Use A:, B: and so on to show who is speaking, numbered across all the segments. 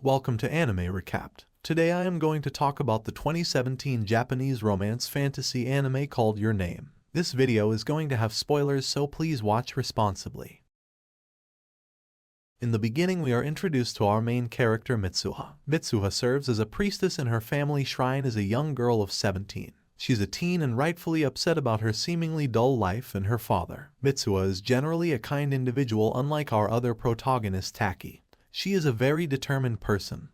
A: Welcome to Anime Recapped. Today I am going to talk about the 2017 Japanese romance fantasy anime called Your Name. This video is going to have spoilers, so please watch responsibly. In the beginning we are introduced to our main character Mitsuha. Mitsuha serves as a priestess in her family shrine as a young girl of 17. She's a teen and rightfully upset about her seemingly dull life and her father. Mitsuha is generally a kind individual, unlike our other protagonist Taki. She is a very determined person,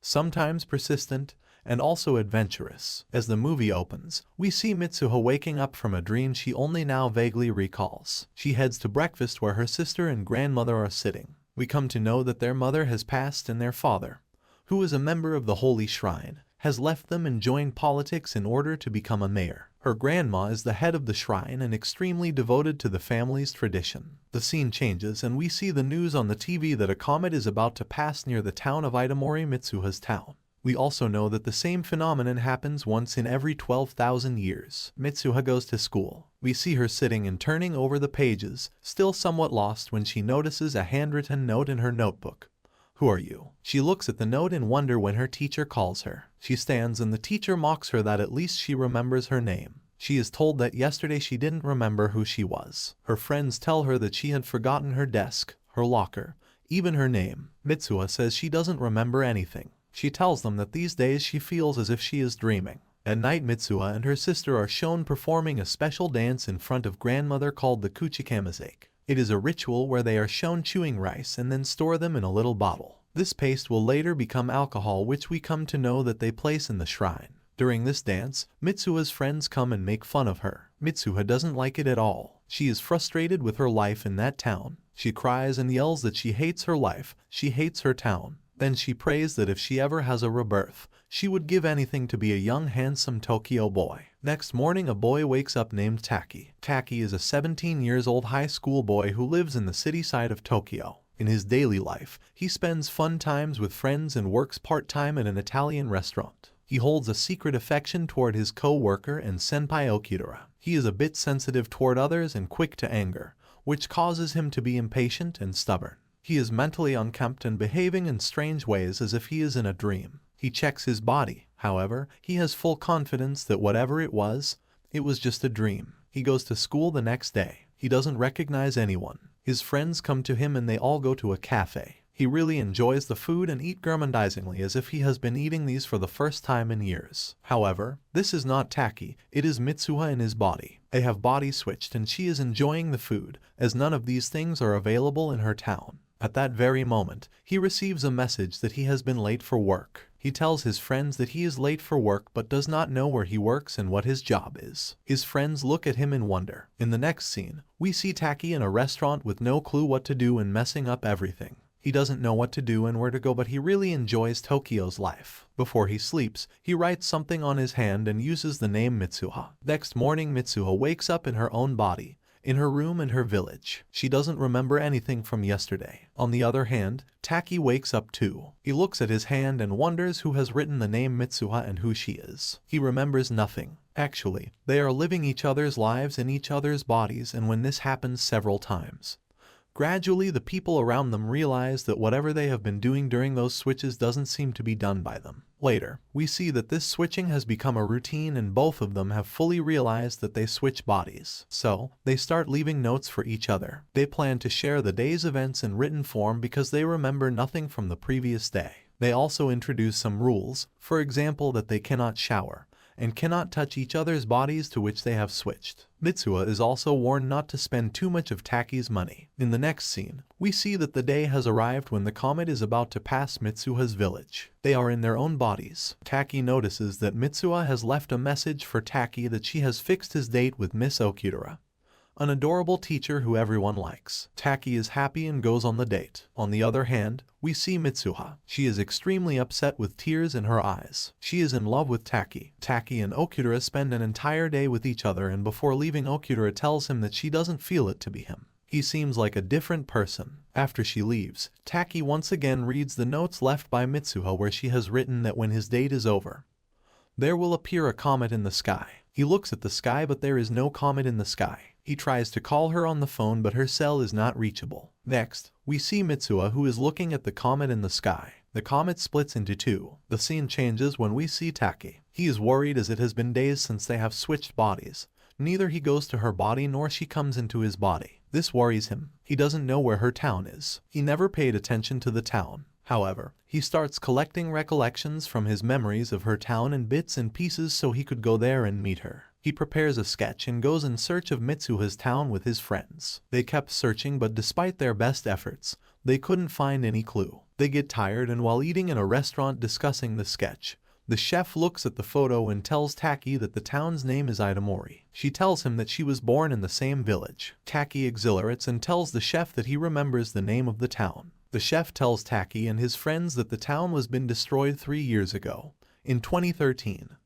A: sometimes persistent, and also adventurous. As the movie opens, we see Mitsuha waking up from a dream she only now vaguely recalls. She heads to breakfast where her sister and grandmother are sitting. We come to know that their mother has passed and their father, who is a member of the Holy Shrine, has left them and joined politics in order to become a mayor. Her grandma is the head of the shrine and extremely devoted to the family's tradition. The scene changes and we see the news on the TV that a comet is about to pass near the town of Itamori, Mitsuha's town. We also know that the same phenomenon happens once in every 12,000 years. Mitsuha goes to school. We see her sitting and turning over the pages, still somewhat lost when she notices a handwritten note in her notebook. "Who are you?" She looks at the note in wonder when her teacher calls her. She stands and the teacher mocks her that at least she remembers her name. She is told that yesterday she didn't remember who she was. Her friends tell her that she had forgotten her desk, her locker, even her name. Mitsuha says she doesn't remember anything. She tells them that these days she feels as if she is dreaming. At night, Mitsuha and her sister are shown performing a special dance in front of grandmother called the Kuchikamizake. It is a ritual where they are shown chewing rice and then store them in a little bottle. This paste will later become alcohol, which we come to know that they place in the shrine. During this dance, Mitsuha's friends come and make fun of her. Mitsuha doesn't like it at all. She is frustrated with her life in that town. She cries and yells that she hates her life, she hates her town. Then she prays that if she ever has a rebirth, she would give anything to be a young handsome Tokyo boy. Next morning a boy wakes up named Taki. Taki is a 17-year-old high school boy who lives in the city side of Tokyo. In his daily life, he spends fun times with friends and works part-time at an Italian restaurant. He holds a secret affection toward his co-worker and senpai Okidara. He is a bit sensitive toward others and quick to anger, which causes him to be impatient and stubborn. He is mentally unkempt and behaving in strange ways as if he is in a dream. He checks his body. However, he has full confidence that whatever it was just a dream. He goes to school the next day. He doesn't recognize anyone. His friends come to him and they all go to a cafe. He really enjoys the food and eat gourmandizingly as if he has been eating these for the first time in years. However, this is not Taki, it is Mitsuha in his body. They have body switched and she is enjoying the food, as none of these things are available in her town. At that very moment, he receives a message that he has been late for work. He tells his friends that he is late for work but does not know where he works and what his job is. His friends look at him in wonder. In the next scene, we see Taki in a restaurant with no clue what to do and messing up everything. He doesn't know what to do and where to go, but he really enjoys Tokyo's life. Before he sleeps, he writes something on his hand and uses the name Mitsuha. Next morning, Mitsuha wakes up in her own body, in her room in her village. She doesn't remember anything from yesterday. On the other hand, Taki wakes up too. He looks at his hand and wonders who has written the name Mitsuha and who she is. He remembers nothing. Actually, they are living each other's lives in each other's bodies, and when this happens several times, gradually the people around them realize that whatever they have been doing during those switches doesn't seem to be done by them. Later, we see that this switching has become a routine and both of them have fully realized that they switch bodies. So, they start leaving notes for each other. They plan to share the day's events in written form because they remember nothing from the previous day. They also introduce some rules, for example that they cannot shower and cannot touch each other's bodies to which they have switched. Mitsuha is also warned not to spend too much of Taki's money. In the next scene, we see that the day has arrived when the comet is about to pass Mitsuha's village. They are in their own bodies. Taki notices that Mitsuha has left a message for Taki that she has fixed his date with Miss Okidara, an adorable teacher who everyone likes. Taki is happy and goes on the date. On the other hand, we see Mitsuha. She is extremely upset with tears in her eyes. She is in love with Taki. Taki and Okidara spend an entire day with each other, and before leaving, Okidara tells him that she doesn't feel it to be him. He seems like a different person. After she leaves, Taki once again reads the notes left by Mitsuha where she has written that when his date is over, there will appear a comet in the sky. He looks at the sky but there is no comet in the sky. He tries to call her on the phone but her cell is not reachable. Next, we see Mitsuha who is looking at the comet in the sky. The comet splits into two. The scene changes when we see Taki. He is worried as it has been days since they have switched bodies. Neither he goes to her body nor she comes into his body. This worries him. He doesn't know where her town is. He never paid attention to the town. However, he starts collecting recollections from his memories of her town in bits and pieces so he could go there and meet her. He prepares a sketch and goes in search of Mitsuha's town with his friends. They kept searching, but despite their best efforts, they couldn't find any clue. They get tired, and while eating in a restaurant discussing the sketch, the chef looks at the photo and tells Taki that the town's name is Itamori. She tells him that she was born in the same village. Taki exhilarates and tells the chef that he remembers the name of the town. The chef tells Taki and his friends that the town was been destroyed 3 years ago, in 2013,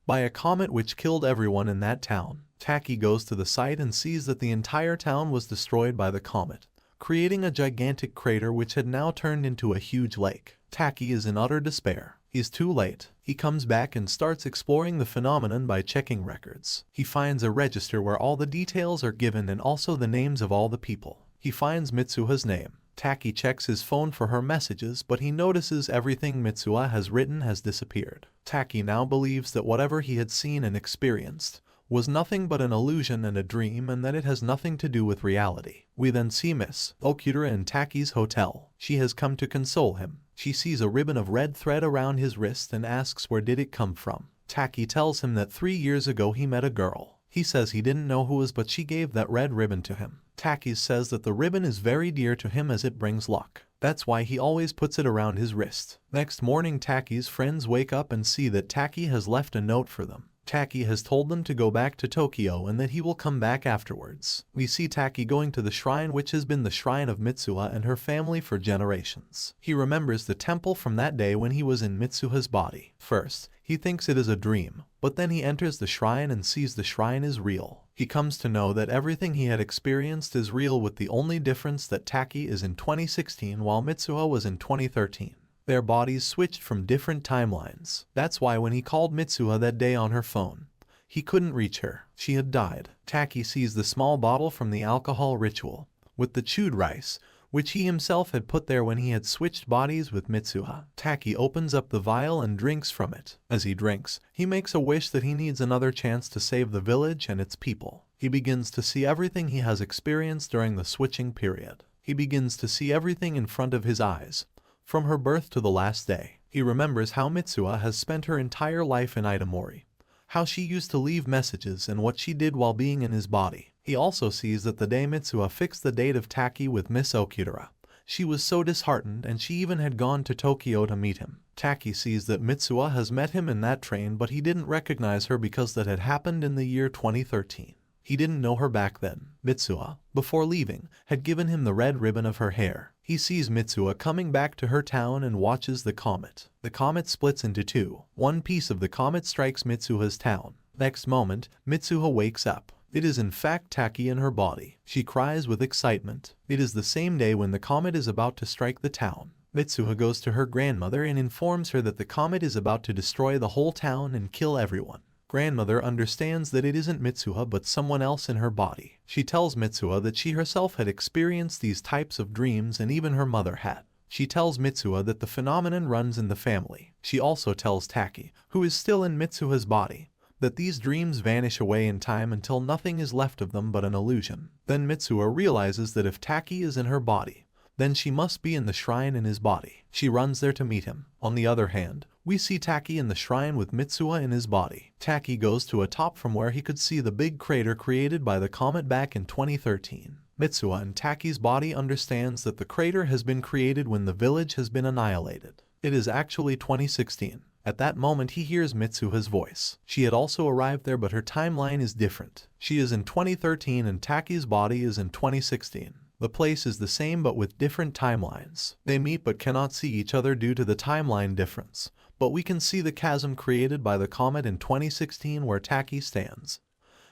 A: by a comet which killed everyone in that town. Taki goes to the site and sees that the entire town was destroyed by the comet, creating a gigantic crater which had now turned into a huge lake. Taki is in utter despair. He's too late. He comes back and starts exploring the phenomenon by checking records. He finds a register where all the details are given and also the names of all the people. He finds Mitsuha's name. Taki checks his phone for her messages, but he notices everything Mitsuha has written has disappeared. Taki now believes that whatever he had seen and experienced was nothing but an illusion and a dream, and that it has nothing to do with reality. We then see Miss Okura in Taki's hotel. She has come to console him. She sees a ribbon of red thread around his wrist and asks where did it come from. Taki tells him that 3 years ago he met a girl. He says he didn't know who was, but she gave that red ribbon to him. Taki says that the ribbon is very dear to him as it brings luck. That's why he always puts it around his wrist. Next morning, Taki's friends wake up and see that Taki has left a note for them. Taki has told them to go back to Tokyo and that he will come back afterwards. We see Taki going to the shrine, which has been the shrine of Mitsuha and her family for generations. He remembers the temple from that day when he was in Mitsuha's body. First, he thinks it is a dream, but then he enters the shrine and sees the shrine is real. He comes to know that everything he had experienced is real, with the only difference that Taki is in 2016 while Mitsuha was in 2013. Their bodies switched from different timelines. That's why when he called Mitsuha that day on her phone, he couldn't reach her. She had died. Taki sees the small bottle from the alcohol ritual, with the chewed rice, which he himself had put there when he had switched bodies with Mitsuha. Taki opens up the vial and drinks from it. As he drinks, he makes a wish that he needs another chance to save the village and its people. He begins to see everything he has experienced during the switching period. He begins to see everything in front of his eyes, from her birth to the last day. He remembers how Mitsuha has spent her entire life in Itamori, how she used to leave messages and what she did while being in his body. He also sees that the day Mitsuha fixed the date of Taki with Miss Okura, she was so disheartened and she even had gone to Tokyo to meet him. Taki sees that Mitsuha has met him in that train, but he didn't recognize her because that had happened in the year 2013. He didn't know her back then. Mitsuha, before leaving, had given him the red ribbon of her hair. He sees Mitsuha coming back to her town and watches the comet. The comet splits into two. One piece of the comet strikes Mitsuha's town. Next moment, Mitsuha wakes up. It is in fact Taki in her body. She cries with excitement. It is the same day when the comet is about to strike the town. Mitsuha goes to her grandmother and informs her that the comet is about to destroy the whole town and kill everyone. Grandmother understands that it isn't Mitsuha but someone else in her body. She tells Mitsuha that she herself had experienced these types of dreams and even her mother had. She tells Mitsuha that the phenomenon runs in the family. She also tells Taki, who is still in Mitsuha's body, that these dreams vanish away in time until nothing is left of them but an illusion. Then Mitsuha realizes that if Taki is in her body, then she must be in the shrine in his body. She runs there to meet him. On the other hand, we see Taki in the shrine with Mitsuha in his body. Taki goes to a top from where he could see the big crater created by the comet back in 2013. Mitsuha in Taki's body understands that the crater has been created when the village has been annihilated. It is actually 2016. At that moment he hears Mitsuha's voice. She had also arrived there, but her timeline is different. She is in 2013 and Taki's body is in 2016. The place is the same but with different timelines. They meet but cannot see each other due to the timeline difference, but we can see the chasm created by the comet in 2016 where Taki stands,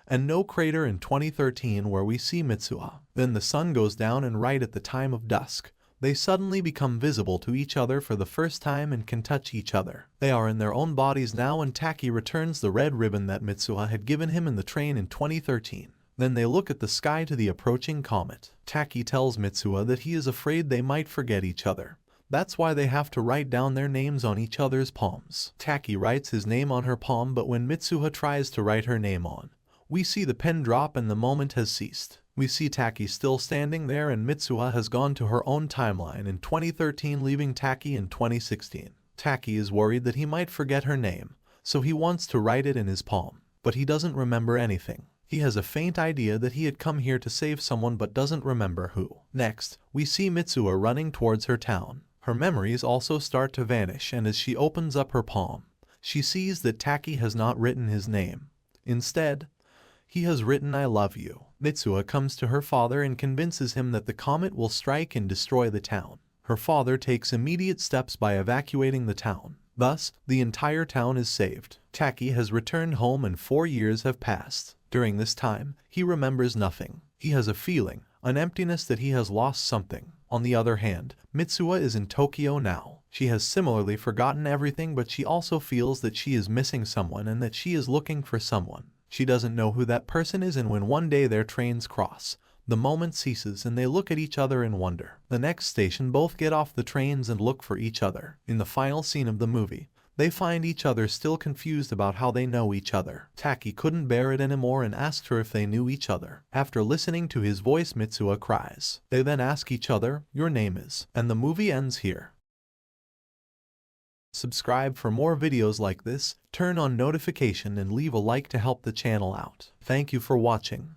A: and no crater in 2013 where we see Mitsuha. Then the sun goes down and right at the time of dusk, they suddenly become visible to each other for the first time and can touch each other. They are in their own bodies now and Taki returns the red ribbon that Mitsuha had given him in the train in 2013. Then they look at the sky to the approaching comet. Taki tells Mitsuha that he is afraid they might forget each other, That's why they have to write down their names on each other's palms. Taki writes his name on her palm, but when Mitsuha tries to write her name on, we see the pen drop and the moment has ceased. We see Taki still standing there, and Mitsuha has gone to her own timeline in 2013, leaving Taki in 2016. Taki is worried that he might forget her name, so he wants to write it in his palm, but he doesn't remember anything. He has a faint idea that he had come here to save someone but doesn't remember who. Next, we see Mitsuha running towards her town. Her memories also start to vanish, and as she opens up her palm, she sees that Taki has not written his name. Instead, he has written "I love you." Mitsuha comes to her father and convinces him that the comet will strike and destroy the town. Her father takes immediate steps by evacuating the town. Thus, the entire town is saved. Taki has returned home and 4 years have passed. During this time, he remembers nothing. He has a feeling, an emptiness, that he has lost something. On the other hand, Mitsuha is in Tokyo now. She has similarly forgotten everything, but she also feels that she is missing someone and that she is looking for someone. She doesn't know who that person is, and when one day their trains cross, the moment ceases and they look at each other in wonder. The next station, both get off the trains and look for each other. In the final scene of the movie, they find each other still confused about how they know each other. Taki couldn't bear it anymore and asked her if they knew each other. After listening to his voice, Mitsuha cries. They then ask each other, "Your name is," and the movie ends here. Subscribe for more videos like this, turn on notification and leave a like to help the channel out. Thank you for watching.